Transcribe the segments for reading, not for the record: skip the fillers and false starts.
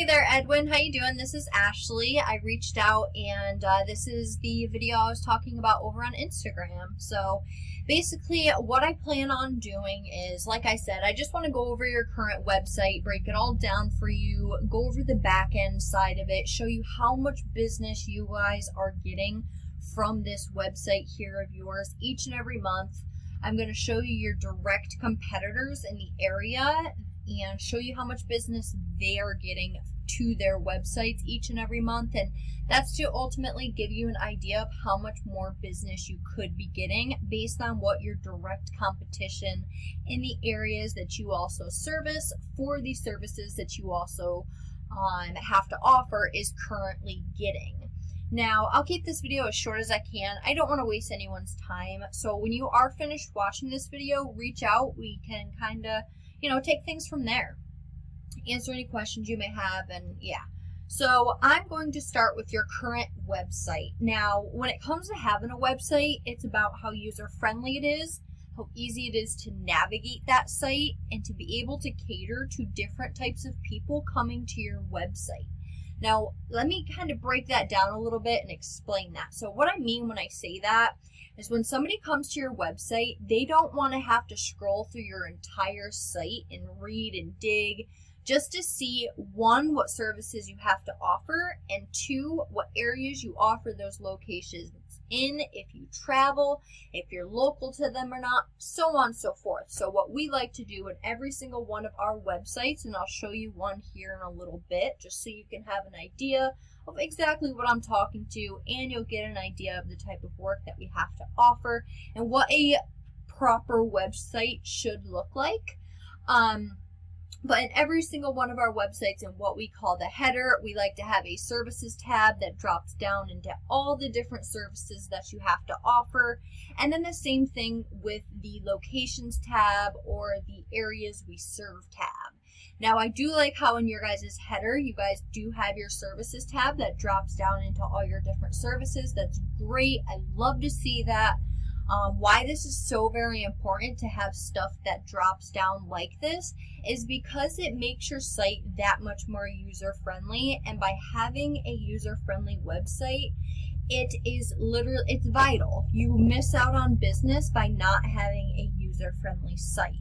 Hey there, Edwin. How you doing? This is Ashley. I reached out and this is the video I was talking about over on Instagram. So basically what I plan on doing is, like I said, I just want to go over your current website, break it all down for you, go over the back end side of it, show you how much business you guys are getting from this website here of yours each and every month. I'm going to show you your direct competitors in the area and show you how much business they are getting to their websites each and every month. And that's to ultimately give you an idea of how much more business you could be getting based on what your direct competition in the areas that you also service for the services that you also have to offer is currently getting. Now, I'll keep this video as short as I can. I don't want to waste anyone's time. So when you are finished watching this video, reach out. We can kind of, take things from there. Answer any questions you may have, and yeah. So I'm going to start with your current website. Now, when it comes to having a website, it's about how user-friendly it is, how easy it is to navigate that site, and to be able to cater to different types of people coming to your website. Now, let me kind of break that down a little bit and explain that. So what I mean when I say that is when somebody comes to your website, they don't want to have to scroll through your entire site and read and dig just to see, one, what services you have to offer, and two, what areas you offer those locations in, if you travel, if you're local to them or not, so on and so forth. So what we like to do in every single one of our websites, and I'll show you one here in a little bit, just so you can have an idea of exactly what I'm talking to, and you'll get an idea of the type of work that we have to offer and what a proper website should look like. But in every single one of our websites, in what we call the header, we like to have a services tab that drops down into all the different services that you have to offer. And then the same thing with the locations tab or the areas we serve tab. Now, I do like how in your guys' header, you guys do have your services tab that drops down into all your different services. That's great. I love to see that. Why this is so very important to have stuff that drops down like this is because it makes your site that much more user-friendly, and by having a user-friendly website, it's vital. You miss out on business by not having a user-friendly site.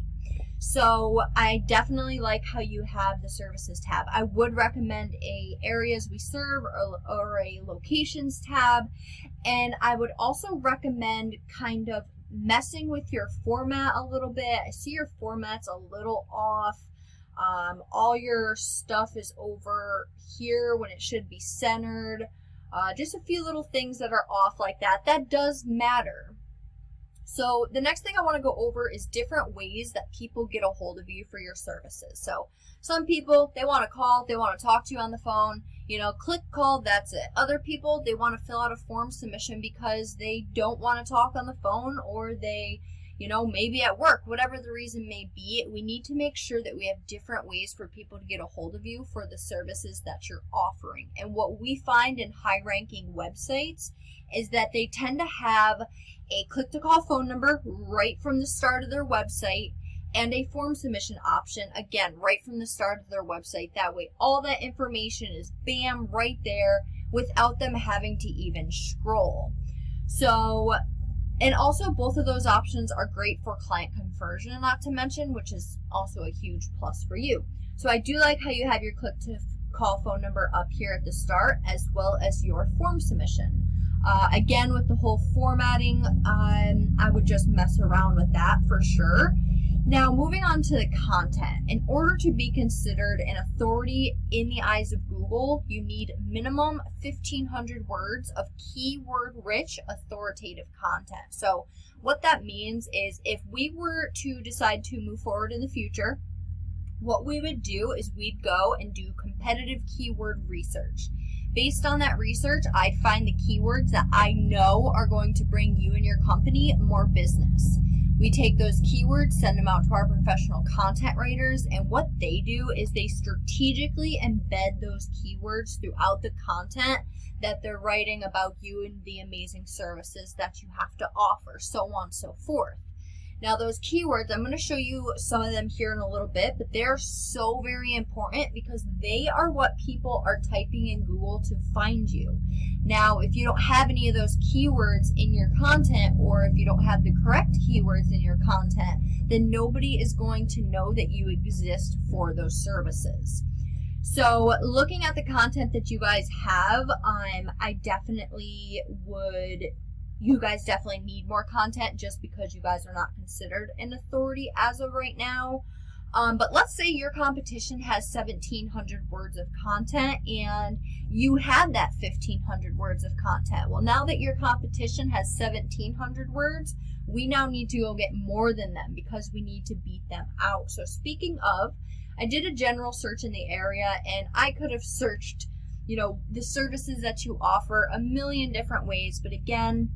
So I definitely like how you have the services tab. I would recommend a areas we serve or a locations tab. And I would also recommend kind of messing with your format a little bit. I see your format's a little off. All your stuff is over here when it should be centered. Just a few little things that are off like that. That does matter. So the next thing I want to go over is different ways that people get a hold of you for your services. So some people, they want to call, they want to talk to you on the phone, click call, that's it. Other people, they want to fill out a form submission because they don't want to talk on the phone, or they, maybe at work, whatever the reason may be. We need to make sure that we have different ways for people to get a hold of you for the services that you're offering. And what we find in high-ranking websites is that they tend to have a click-to-call phone number right from the start of their website and a form submission option, again, right from the start of their website. That way, all that information is bam, right there without them having to even scroll. So, and also both of those options are great for client conversion, not to mention, which is also a huge plus for you. So I do like how you have your click-to-call phone number up here at the start, as well as your form submission. Again, with the whole formatting, I would just mess around with that for sure. Now, moving on to the content. In order to be considered an authority in the eyes of Google, you need minimum 1,500 words of keyword-rich, authoritative content. So what that means is if we were to decide to move forward in the future, what we would do is we'd go and do competitive keyword research. Based on that research, I'd find the keywords that I know are going to bring you and your company more business. We take those keywords, send them out to our professional content writers, and what they do is they strategically embed those keywords throughout the content that they're writing about you and the amazing services that you have to offer, so on and so forth. Now those keywords, I'm going to show you some of them here in a little bit, but they're so very important because they are what people are typing in Google to find you. Now, if you don't have any of those keywords in your content, or if you don't have the correct keywords in your content, then nobody is going to know that you exist for those services. So looking at the content that you guys have, you guys definitely need more content just because you guys are not considered an authority as of right now. But let's say your competition has 1,700 words of content and you had that 1,500 words of content. Well, now that your competition has 1,700 words, we now need to go get more than them because we need to beat them out. So speaking of, I did a general search in the area and I could have searched, the services that you offer a million different ways. But again,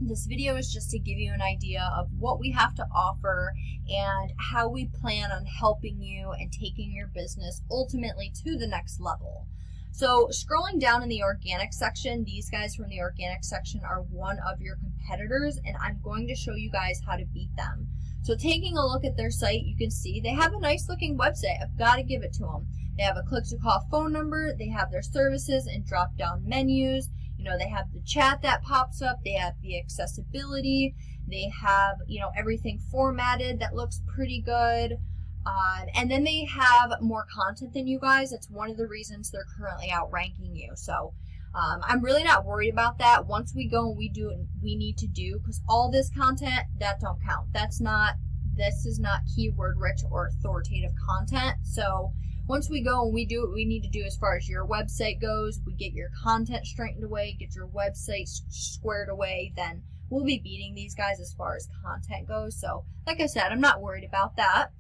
this video is just to give you an idea of what we have to offer and how we plan on helping you and taking your business ultimately to the next level. So scrolling down in the organic section, these guys from the organic section are one of your competitors, and I'm going to show you guys how to beat them. So taking a look at their site, you can see they have a nice looking website. I've got to give it to them. They have a click to call phone number. They have their services and drop down menus. They have the chat that pops up. They have the accessibility. They have, everything formatted that looks pretty good. And then they have more content than you guys. It's one of the reasons they're currently outranking you. So I'm really not worried about that. Once we go and we do what we need to do, because all this content, that don't count. This is not keyword rich or authoritative content. So once we go and we do what we need to do as far as your website goes, we get your content straightened away, get your website squared away, then we'll be beating these guys as far as content goes. So like I said, I'm not worried about that.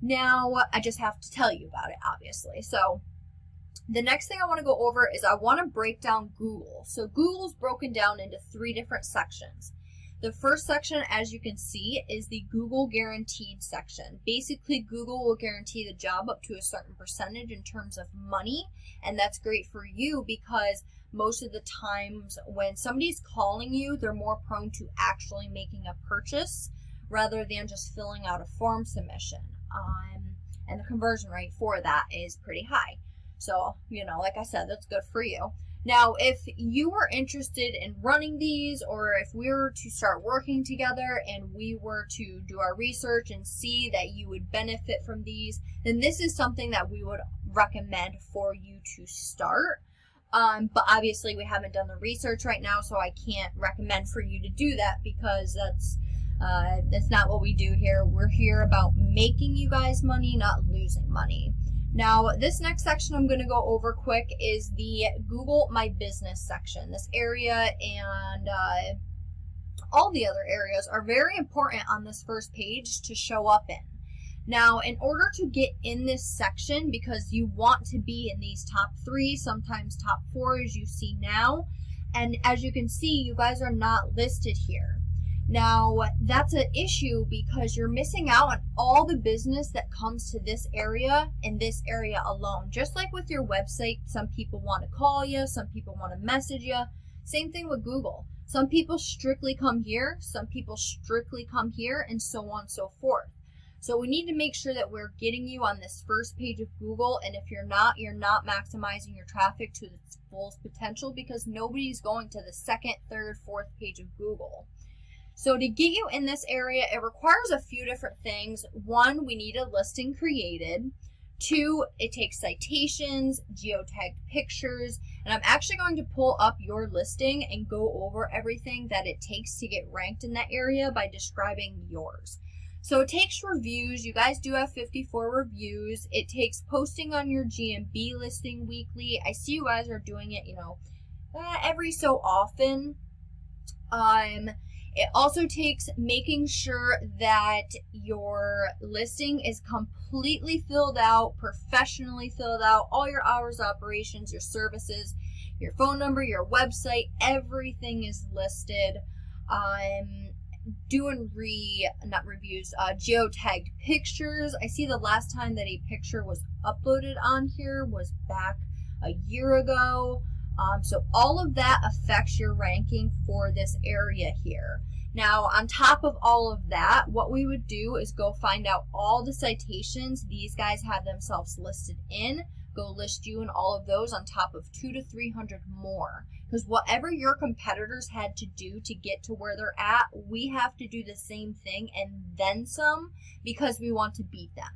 Now, I just have to tell you about it, obviously. So the next thing I want to go over is I want to break down Google. So Google's broken down into 3 different sections. The first section, as you can see, is the Google Guaranteed section. Basically, Google will guarantee the job up to a certain percentage in terms of money, and that's great for you because most of the times when somebody's calling you, they're more prone to actually making a purchase rather than just filling out a form submission. And the conversion rate for that is pretty high. So, like I said, that's good for you. Now, if you were interested in running these, or if we were to start working together and we were to do our research and see that you would benefit from these, then this is something that we would recommend for you to start. But obviously we haven't done the research right now, so I can't recommend for you to do that because that's not what we do here. We're here about making you guys money, not losing money. Now, this next section I'm going to go over quick is the Google My Business section. This area and all the other areas are very important on this first page to show up in. Now, in order to get in this section, because you want to be in these top 3, sometimes top 4 as you see now, and as you can see, you guys are not listed here. Now, that's an issue because you're missing out on all the business that comes to this area and this area alone. Just like with your website, some people want to call you, some people want to message you. Same thing with Google. Some people strictly come here, some people strictly come here, and so on and so forth. So we need to make sure that we're getting you on this first page of Google, and if you're not maximizing your traffic to its fullest potential because nobody's going to the second, third, fourth page of Google. So to get you in this area, it requires a few different things. 1, we need a listing created. 2, it takes citations, geotagged pictures, and I'm actually going to pull up your listing and go over everything that it takes to get ranked in that area by describing yours. So it takes reviews. You guys do have 54 reviews. It takes posting on your GMB listing weekly. I see you guys are doing it, every so often. It also takes making sure that your listing is completely filled out, professionally filled out, all your hours of operations, your services, your phone number, your website, everything is listed. Doing geotagged pictures. I see the last time that a picture was uploaded on here was back a year ago. So all of that affects your ranking for this area here. Now, on top of all of that, what we would do is go find out all the citations these guys have themselves listed in, go list you in all of those on top of 200 to 300 more. Because whatever your competitors had to do to get to where they're at, we have to do the same thing and then some, because we want to beat them.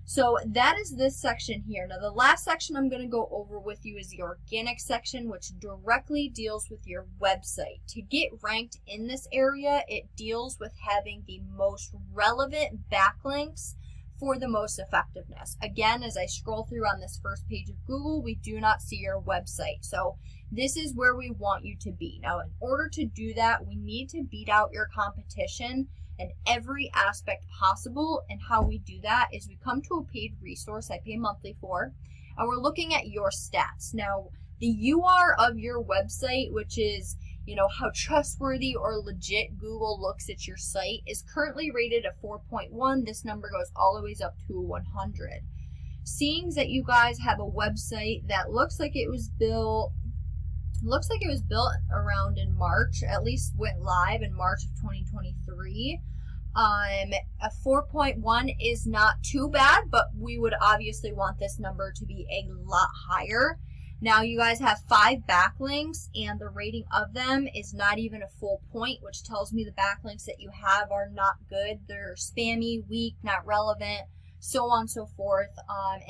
So that is this section here. Now the last section I'm going to go over with you is the organic section, which directly deals with your website. To get ranked in this area, it deals with having the most relevant backlinks for the most effectiveness. Again, as I scroll through on this first page of Google, we do not see your website. So this is where we want you to be. Now, in order to do that, we need to beat out your competition in every aspect possible. And how we do that is we come to a paid resource I pay monthly for, and we're looking at your stats. Now, the UR of your website, which is, how trustworthy or legit Google looks at your site, is currently rated at 4.1. This number goes all the way up to 100. Seeing that you guys have a website that looks like it was built around in March, at least went live in March of 2023. A 4.1 is not too bad, but we would obviously want this number to be a lot higher. Now you guys have 5 backlinks, and the rating of them is not even a full point, which tells me the backlinks that you have are not good. They're spammy, weak, not relevant, so on and so forth,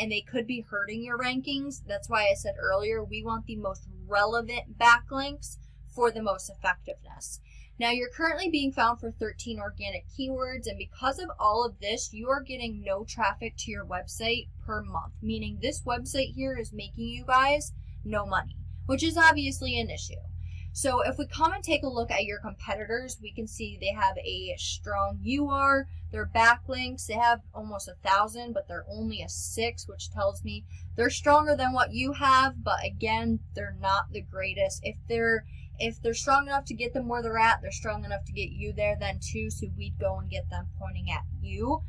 and they could be hurting your rankings. That's why I said earlier, we want the most relevant backlinks for the most effectiveness. Now, you're currently being found for 13 organic keywords, and because of all of this, you are getting no traffic to your website per month, meaning this website here is making you guys no money, which is obviously an issue. So if we come and take a look at your competitors, we can see they have a strong UR, their backlinks, they have almost 1,000, but they're only a 6, which tells me they're stronger than what you have, but again, they're not the greatest. If they're strong enough to get them where they're at, they're strong enough to get you there then too, so we'd go and get them pointing at you.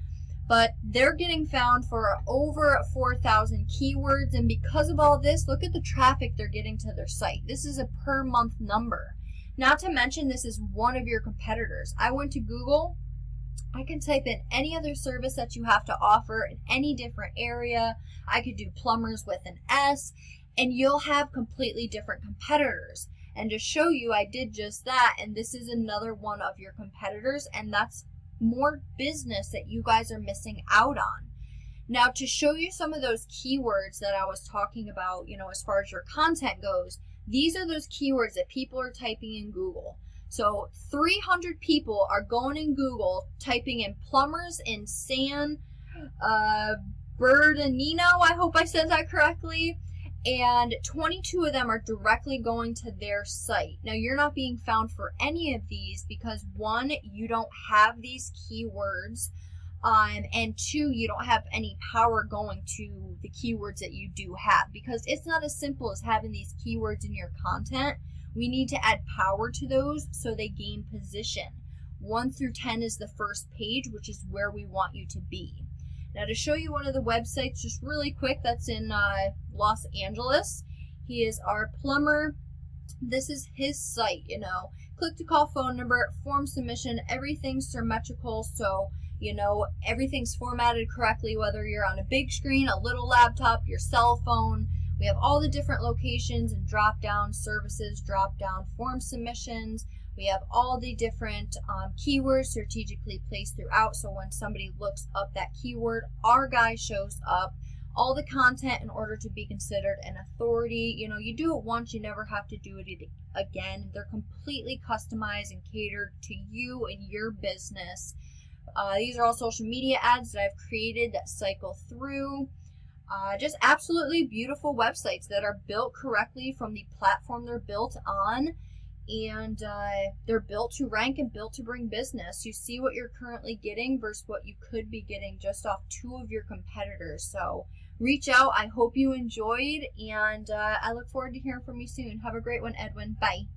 But they're getting found for over 4,000 keywords, and because of all this, look at the traffic they're getting to their site. This is a per month number. Not to mention, this is one of your competitors. I went to Google. I can type in any other service that you have to offer in any different area. I could do plumbers with an S, and you'll have completely different competitors. And to show you, I did just that, and this is another one of your competitors, and that's more business that you guys are missing out on. Now, to show you some of those keywords that I was talking about, as far as your content goes, these are those keywords that people are typing in Google. So 300 people are going in Google, typing in plumbers in San Bernardino, I hope I said that correctly, and 22 of them are directly going to their site. Now, you're not being found for any of these because, 1, you don't have these keywords, and 2, you don't have any power going to the keywords that you do have, because it's not as simple as having these keywords in your content. We need to add power to those so they gain position. 1 through 10 is the first page, which is where we want you to be. Now, to show you one of the websites just really quick, that's in Los Angeles. He is our plumber. This is his site, Click to call phone number, form submission, everything's symmetrical, so, everything's formatted correctly, whether you're on a big screen, a little laptop, your cell phone. We have all the different locations and drop-down services, drop-down form submissions. We have all the different keywords strategically placed throughout, so when somebody looks up that keyword, our guy shows up. All the content in order to be considered an authority. You do it once, you never have to do it again. They're completely customized and catered to you and your business. These are all social media ads that I've created that cycle through. Just absolutely beautiful websites that are built correctly from the platform they're built on. And they're built to rank and built to bring business. You see what you're currently getting versus what you could be getting just off 2 of your competitors. So reach out. I hope you enjoyed, and I look forward to hearing from you soon. Have a great one, Edwin. Bye.